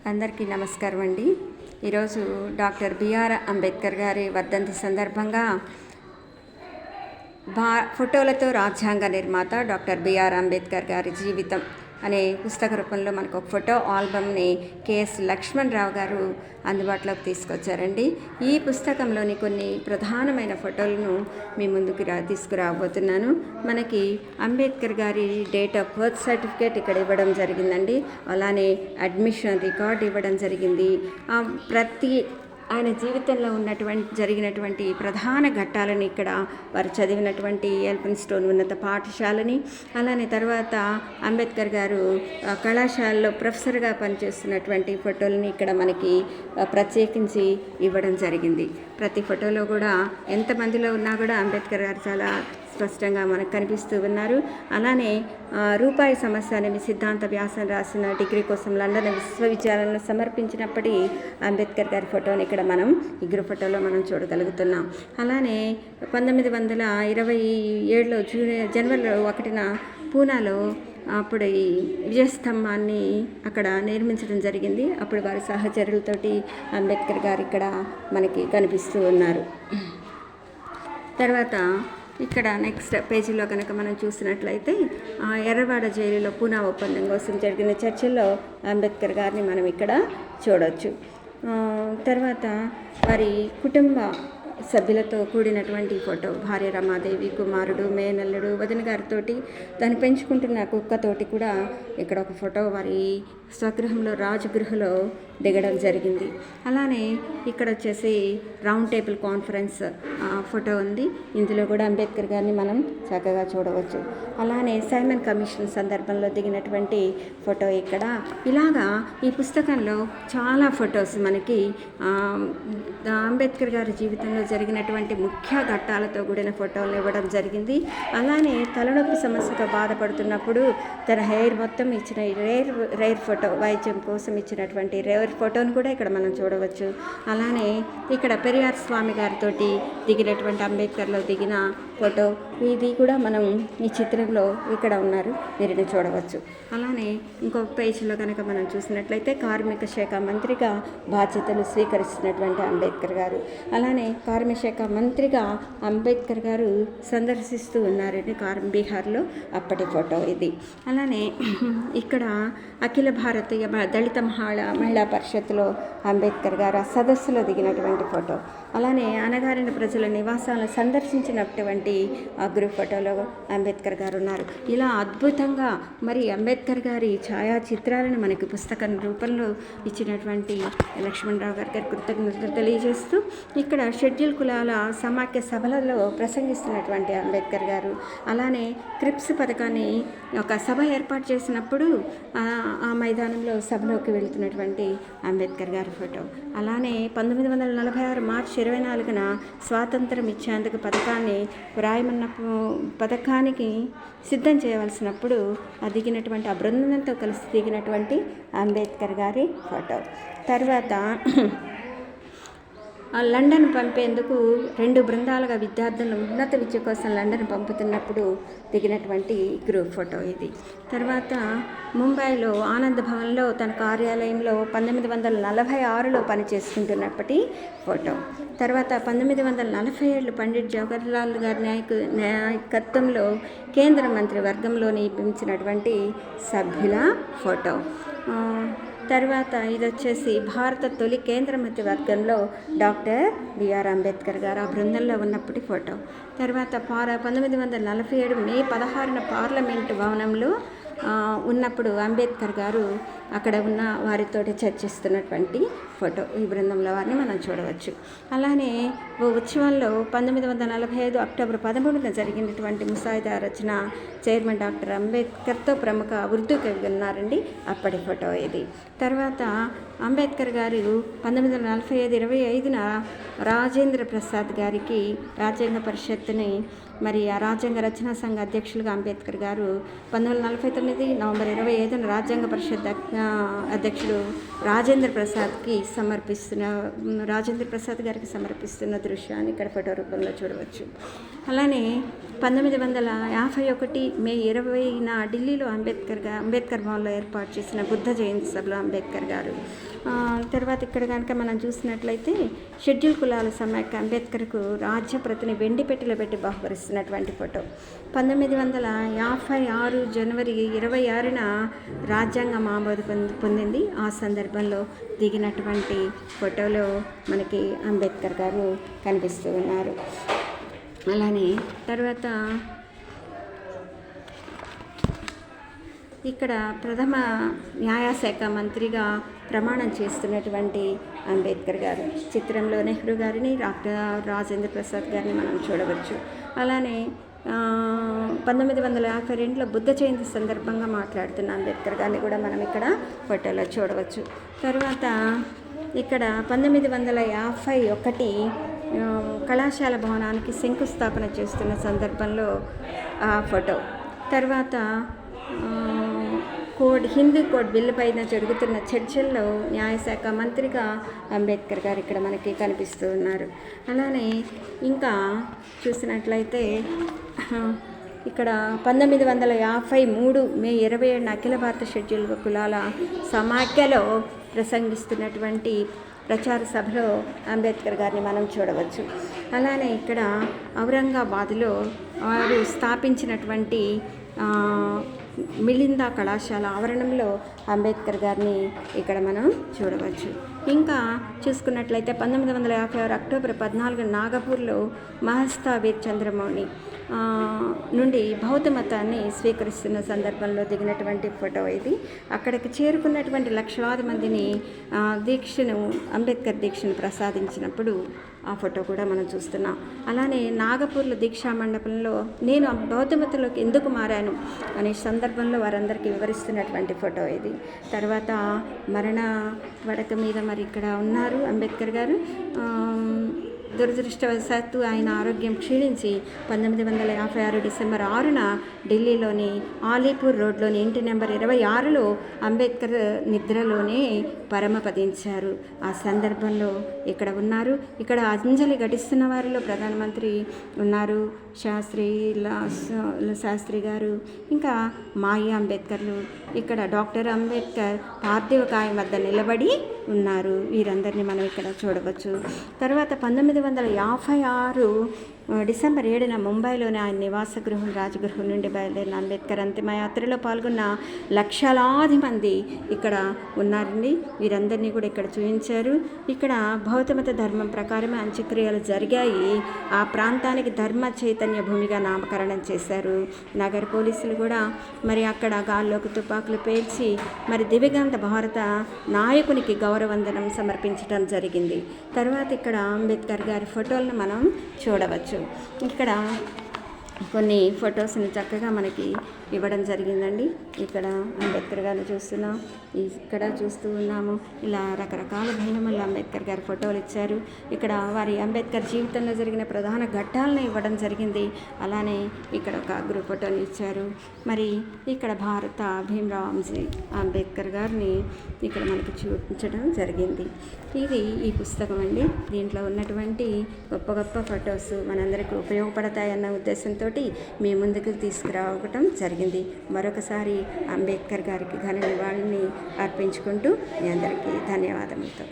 అందరికీ నమస్కారం అండి. ఈరోజు డాక్టర్ బిఆర్ అంబేద్కర్ గారి వర్ధంతి సందర్భంగా ఫోటోలతో రాజ్యాంగ నిర్మాత డాక్టర్ బిఆర్ అంబేద్కర్ గారి జీవితం అనే పుస్తక రూపంలో మనకు ఒక ఫోటో ఆల్బమ్ని కెఎస్ లక్ష్మణ్ రావు గారు అందుబాటులోకి తీసుకొచ్చారండి. ఈ పుస్తకంలోని కొన్ని ప్రధానమైన ఫోటోలను మీ ముందుకు తీసుకురాబోతున్నాను. మనకి అంబేద్కర్ గారి డేట్ ఆఫ్ బర్త్ సర్టిఫికేట్ ఇక్కడ ఇవ్వడం జరిగిందండి. అలానే అడ్మిషన్ రికార్డ్ ఇవ్వడం జరిగింది. ప్రతి ఆయన జీవితంలో జరిగినటువంటి ప్రధాన ఘట్టాలని ఇక్కడ వారు చదివినటువంటి ఎల్ఫిన్స్టోన్ ఉన్నత పాఠశాలని, అలానే తర్వాత అంబేద్కర్ గారు కళాశాలలో ప్రొఫెసర్గా పనిచేస్తున్నటువంటి ఫోటోలని ఇక్కడ మనకి ప్రత్యేకించి ఇవ్వడం జరిగింది. ప్రతి ఫోటోలో కూడా ఎంతమందిలో ఉన్నా కూడా అంబేద్కర్ గారు చాలా స్పష్టంగా మనకు కనిపిస్తూ ఉన్నారు. అలానే రూపాయి సమస్య అనే సిద్ధాంత వ్యాసం రాసిన డిగ్రీ కోసం లండన్ విశ్వవిద్యాలయంలో సమర్పించినప్పటి అంబేద్కర్ గారి ఫోటోని ఇక్కడ మనం ఈ గ్రూప్ ఫోటోలో మనం చూడగలుగుతున్నాం. అలానే 1927లో జనవరి 1న పూనాలో అప్పుడు ఈ విజయస్తంభాన్ని అక్కడ నిర్మించడం జరిగింది. అప్పుడు వారి సహచరులతోటి అంబేద్కర్ గారు ఇక్కడ మనకి కనిపిస్తూ ఉన్నారు. తర్వాత ఇక్కడ నెక్స్ట్ పేజీలో కనుక మనం చూసినట్లయితే ఎర్రవాడ జైలులో పూనా ఒప్పందం కోసం జరిగిన చర్చల్లో అంబేద్కర్ గారిని మనం ఇక్కడ చూడవచ్చు. తర్వాత వారి కుటుంబ సభ్యులతో కూడినటువంటి ఫోటో, భార్య రమాదేవి, కుమారుడు, మేనల్లుడు, వదిన గారితో దాన్ని పెంచుకుంటున్న కుక్కతోటి కూడా ఇక్కడ ఒక ఫోటో వారి స్వగృహంలో రాజగృహలో దిగడం జరిగింది. అలానే ఇక్కడ వచ్చేసి రౌండ్ టేబుల్ కాన్ఫరెన్స్ ఫోటో ఉంది. ఇందులో కూడా అంబేద్కర్ గారిని మనం చక్కగా చూడవచ్చు. అలానే సైమన్ కమిషన్ సందర్భంలో దిగినటువంటి ఫోటో ఇక్కడ. ఇలాగా ఈ పుస్తకంలో చాలా ఫొటోస్ మనకి అంబేద్కర్ గారి జీవితంలో జరిగినటువంటి ముఖ్య ఘట్టాలతో కూడిన ఫోటోలు ఇవ్వడం జరిగింది. అలానే తలనొప్పి సమస్యతో బాధపడుతున్నప్పుడు తన హెయిర్ మొత్తం ఇచ్చిన రేర్ ఫోటో, వైద్యం కోసం ఇచ్చినటువంటి రేర్ ఫోటోను కూడా ఇక్కడ మనం చూడవచ్చు. అలానే ఇక్కడ పెరియార్ స్వామి గారితో దిగినటువంటి అంబేద్కర్లో దిగిన ఫోటో, ఇది కూడా మనం ఈ చిత్రంలో ఇక్కడ ఉన్నారు, వీరిని చూడవచ్చు. అలానే ఇంకొక పేజీలో కనుక మనం చూసినట్లయితే కార్మిక శాఖ మంత్రిగా బాధ్యతలు స్వీకరిస్తున్నటువంటి అంబేద్కర్ గారు, అలానే కార్మిక శాఖ మంత్రిగా అంబేద్కర్ గారు సందర్శిస్తూ ఉన్నారండి బీహార్లో, అప్పటి ఫోటో ఇది. అలానే ఇక్కడ అఖిల భారతీయ దళిత మహిళా పరిషత్తులో అంబేద్కర్ గారు ఆ సదస్సులో దిగినటువంటి ఫోటో, అలానే అణగారిన ప్రజల నివాసాలను సందర్శించినటువంటి ఆ గ్రూప్ ఫోటోలో అంబేద్కర్ గారు ఉన్నారు. ఇలా అద్భుతంగా మరి అంబేద్కర్ గారి ఛాయాచిత్రాలను మనకి పుస్తకం రూపంలో ఇచ్చినటువంటి లక్ష్మణరావు గారికి కృతజ్ఞతలు తెలియజేస్తూ, ఇక్కడ షెడ్యూల్ కులాల సమాఖ్య సభలలో ప్రసంగిస్తున్నటువంటి అంబేద్కర్ గారు, అలానే క్రిప్స్ పథకాన్ని ఒక సభ ఏర్పాటు చేసినప్పుడు ఆ మైదానంలో సభలోకి వెళుతున్నటువంటి అంబేద్కర్ గారి ఫోటో, అలానే 1946 మార్చి 24న స్వాతంత్రం ఇచ్చేందుకు పథకాన్ని వ్రాయమన్న పథకానికి సిద్ధం చేయవలసినప్పుడు దిగినటువంటి ఆ బృందంతో కలిసి దిగినటువంటి అంబేద్కర్ గారి ఫోటో. తర్వాత లండన్ పంపేందుకు 2 బృందాలుగా విద్యార్థులను ఉన్నత విద్య కోసం లండన్ పంపుతున్నప్పుడు దిగినటువంటి గ్రూప్ ఫోటో ఇది. తర్వాత ముంబైలో ఆనంద్ భవన్లో తన కార్యాలయంలో 1946లో పనిచేసుకుంటున్నప్పటి ఫోటో. తర్వాత 1947 పండిట్ జవహర్లాల్ గారి నాయకత్వంలో కేంద్ర మంత్రి వర్గంలో నియమించినటువంటి సభ్యుల ఫోటో. తర్వాత ఇది వచ్చేసి భారత తొలి కేంద్ర మంత్రి వర్గంలో డాక్టర్ బిఆర్ అంబేద్కర్ గారు ఆ బృందంలో ఉన్నప్పటి ఫోటో. తర్వాత 1947 మే 16న పార్లమెంటు భవనంలో ఉన్నప్పుడు అంబేద్కర్ గారు అక్కడ ఉన్న వారితో చర్చిస్తున్నటువంటి ఫోటో, ఈ బృందంలో వారిని మనం చూడవచ్చు. అలానే ఉత్సవంలో 1945 అక్టోబర్ 13న జరిగినటువంటి ముసాయిదా రచన చైర్మన్ డాక్టర్ అంబేద్కర్తో ప్రముఖ ఉర్దూ కవి ఉన్నారండి, అప్పటి ఫోటో ఇది. తర్వాత అంబేద్కర్ గారు 1945 25న రాజేంద్ర ప్రసాద్ గారికి రాజ్యాంగ పరిషత్తుని మరి ఆ రాజ్యాంగ రచనా సంఘ అధ్యక్షులుగా అంబేద్కర్ గారు 1949 నవంబర్ 25 రాజ్యాంగ పరిషత్ అధ్యక్షుడు రాజేంద్ర ప్రసాద్ గారికి సమర్పిస్తున్న దృశ్యాన్ని ఇక్కడ ఫోటో రూపంలో చూడవచ్చు. అలానే 1951 మే 20న ఢిల్లీలో అంబేద్కర్ భవన్లో ఏర్పాటు చేసిన బుద్ధ జయంతి సభలో అంబేద్కర్ గారు. తర్వాత ఇక్కడ కనుక మనం చూసినట్లయితే షెడ్యూల్ కులాల సమాఖ్య అంబేద్కర్కు రాజ్య ప్రతిని వెండి పెట్టెలో పెట్టి బహుకరిస్తున్నటువంటి ఫోటో. 1956 జనవరి 26న రాజ్యాంగం ఆమోదం పొందింది. ఆ సందర్భంలో దిగినటువంటి ఫోటోలో మనకి అంబేద్కర్ గారు కనిపిస్తూ ఉన్నారు. అలానే తర్వాత ఇక్కడ ప్రథమ న్యాయశాఖ మంత్రిగా ప్రమాణం చేస్తున్నటువంటి అంబేద్కర్ గారు. చిత్రంలో నెహ్రూ గారిని, డాక్టర్ రాజేంద్ర ప్రసాద్ గారిని మనం చూడవచ్చు. అలానే 1952లో బుద్ధ జయంతి సందర్భంగా మాట్లాడుతున్న అంబేద్కర్ గారిని కూడా మనం ఇక్కడ ఫోటోలో చూడవచ్చు. తర్వాత ఇక్కడ 1951 కళాశాల భవనానికి శంకుస్థాపన చేస్తున్న సందర్భంలో ఆ ఫోటో. తర్వాత హిందూ కోడ్ బిల్లు పైన జరుగుతున్న చర్చల్లో న్యాయశాఖ మంత్రిగా అంబేద్కర్ గారు ఇక్కడ మనకి కనిపిస్తూ ఉన్నారు. అలానే ఇంకా చూసినట్లయితే ఇక్కడ 1953 మే 27 అఖిల భారత షెడ్యూల్ కులాల సమాఖ్యలో ప్రసంగిస్తున్నటువంటి ప్రచార సభలో అంబేద్కర్ గారిని మనం చూడవచ్చు. అలానే ఇక్కడ ఔరంగాబాద్లో వారు స్థాపించినటువంటి మిలిందా కళాశాల ఆవరణంలో అంబేద్కర్ గారిని ఇక్కడ మనం చూడవచ్చు. ఇంకా చూసుకున్నట్లయితే 1956 అక్టోబర్ 14 నాగపూర్లో మహాస్తావీర్ చంద్రమౌళి నుండి బౌద్ధ మతాన్ని స్వీకరిస్తున్న సందర్భంలో దిగినటువంటి ఫోటో ఇది. అక్కడికి చేరుకున్నటువంటి లక్షలాది మందిని అంబేద్కర్ దీక్షను ప్రసాదించినప్పుడు ఆ ఫోటో కూడా మనం చూస్తున్నాం. అలానే నాగపూర్లో దీక్షా మండపంలో నేను బౌద్ధ మతంలోకి ఎందుకు మారాను అనే సందర్భంలో వారందరికీ వివరిస్తున్నటువంటి ఫోటో ఇది. తర్వాత మరణ పడక మీద మరి ఇక్కడ ఉన్నారు అంబేద్కర్ గారు. దురదృష్టవశాత్తు ఆయన ఆరోగ్యం క్షీణించి 1956 డిసెంబర్ 6న ఢిల్లీలోని ఆలీపూర్ రోడ్లోని ఇంటి నెంబర్ 26లో అంబేద్కర్ నిద్రలోనే పరమపదించారు. ఆ సందర్భంలో ఇక్కడ ఉన్నారు. ఇక్కడ అంజలి ఘటిస్తున్న వారిలో ప్రధానమంత్రి ఉన్నారు, శాస్త్రి గారు, ఇంకా మాయి అంబేద్కర్లు, ఇక్కడ డాక్టర్ అంబేద్కర్ పార్థివ కాయం వద్ద నిలబడి ఉన్నారు. వీరందరినీ మనం ఇక్కడ చూడవచ్చు. తర్వాత 1956 డిసెంబర్ 7న ముంబైలోని ఆయన నివాస గృహం రాజగృహం నుండి బయలుదేరిన అంబేద్కర్ అంతిమయాత్రలో పాల్గొన్న లక్షలాది మంది ఇక్కడ ఉన్నారండి. వీరందరినీ కూడా ఇక్కడ చూపించారు. ఇక్కడ బౌద్ధమత ధర్మం ప్రకారమే అంత్యక్రియలు జరిగాయి. ఆ ప్రాంతానికి ధర్మ చైతన్య భూమిగా నామకరణం చేశారు. నగర పోలీసులు కూడా మరి అక్కడ గాల్లోకి తుపాకులు పేల్చి మరి దివ్యగంత భారత నాయకునికి గౌరవందనం సమర్పించడం జరిగింది. తర్వాత ఇక్కడ అంబేద్కర్ గారి ఫోటోలను మనం చూడవచ్చు. ఇక్కడ కొన్ని ఫొటోస్ని చక్కగా మనకి ఇవ్వడం జరిగిందండి. ఇక్కడ అంబేద్కర్ గారిని చూస్తున్నాం, ఇక్కడ చూస్తూ ఉన్నాము. ఇలా రకరకాల భిన్నములు అంబేద్కర్ గారి ఫోటోలు ఇచ్చారు. ఇక్కడ వారి అంబేద్కర్ జీవితంలో జరిగిన ప్రధాన ఘట్టాలను ఇవ్వడం జరిగింది. అలానే ఇక్కడ ఒక గ్రూప్ ఫోటోని ఇచ్చారు. మరి ఇక్కడ భారత భీమ్రావ్ అంబేద్కర్ గారిని ఇక్కడ మనకి చూపించడం జరిగింది. ఇది ఈ పుస్తకం అండి. దీంట్లో ఉన్నటువంటి గొప్ప గొప్ప ఫొటోస్ మనందరికీ ఉపయోగపడతాయన్న ఉద్దేశంతో మీ ముందుకు తీసుకురావడం జరిగింది. మరొకసారి అంబేద్కర్ గారికి ఘన నివాళిని అర్పించుకుంటూ మీ అందరికీ ధన్యవాదములతో